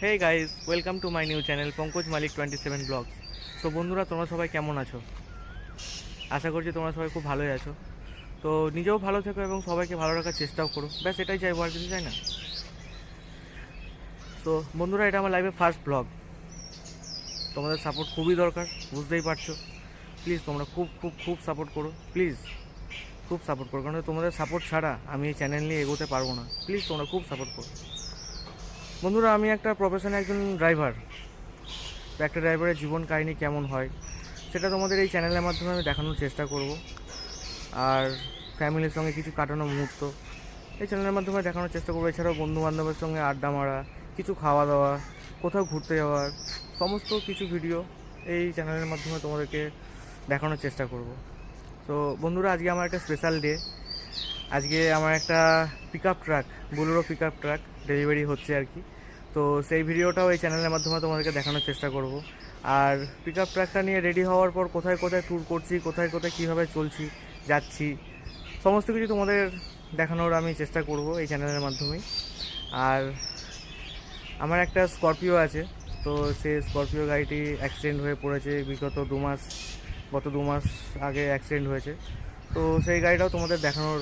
Hey guys, welcome to my new channel Pankaj Malik 27 vlogs. So বন্ধুরা, তোমরা সবাই কেমন আছো? আশা করছি তোমরা সবাই খুব ভালোই আছো। তো নিজেও ভালো থেকো এবং সবাইকে ভালো রাখার চেষ্টাও করো, ব্যাস এটাই চাইবো, আর কিছু চাই না। সো বন্ধুরা, এটা আমার লাইফে ফার্স্ট ব্লগ। তোমাদের সাপোর্ট খুবই দরকার, বুঝতেই পারছো। প্লিজ তোমরা খুব খুব খুব সাপোর্ট করো, প্লিজ খুব সাপোর্ট করো, কারণ তোমাদের সাপোর্ট ছাড়া আমি এই চ্যানেল নিয়ে এগোতে পারবো না। প্লিজ তোমরা খুব সাপোর্ট করো। বন্ধুরা, আমি একটা প্রফেশনে একজন ড্রাইভার। তো একটা ড্রাইভারের জীবন কাহিনী কেমন হয় সেটা তোমাদের এই চ্যানেলের মাধ্যমে আমি দেখানোর চেষ্টা করব। আর ফ্যামিলির সঙ্গে কিছু কাটানো মুহূর্ত এই চ্যানেলের মাধ্যমে দেখানোর চেষ্টা করবো। এছাড়াও বন্ধুবান্ধবের সঙ্গে আড্ডা মারা, কিছু খাওয়া দাওয়া, কোথাও ঘুরতে যাওয়ার সমস্ত কিছু ভিডিও এই চ্যানেলের মাধ্যমে তোমাদেরকে দেখানোর চেষ্টা করব। তো বন্ধুরা, আজকে আমার একটা স্পেশাল ডে। আজকে আমার একটা pick up truck, Bolero pick up truck delivery হচ্ছে আর কি। তো সেই ভিডিওটাও এই চ্যানেলের মাধ্যমে তোমাদেরকে দেখানোর চেষ্টা করব। আর পিক আপ ট্রাকটা নিয়ে রেডি হওয়ার পর কোথায় কোথায় ট্যুর করছি, কোথায় কোথায় কীভাবে চলছি যাচ্ছি, সমস্ত কিছু তোমাদের দেখানোর আমি চেষ্টা করব এই চ্যানেলের মাধ্যমেই। আর আমার একটা স্করপিও আছে। তো সেই স্করপিও গাড়িটি অ্যাক্সিডেন্ট হয়ে পড়েছে গত 2 মাস আগে অ্যাক্সিডেন্ট হয়েছে। তো সেই গাড়িটাও তোমাদের দেখানোর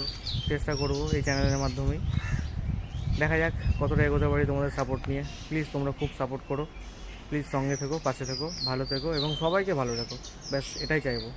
চেষ্টা করব এই চ্যানেলের মাধ্যমেই। দেখা যাক কতটা এগোতে পারি তোমাদের সাপোর্ট নিয়ে। প্লিজ তোমরা খুব সাপোর্ট করো, প্লিজ সঙ্গে থেকো, পাশে থেকো, ভালো থেকো এবং সবাইকে ভালো রাখো, ব্যাস এটাই চাইবো।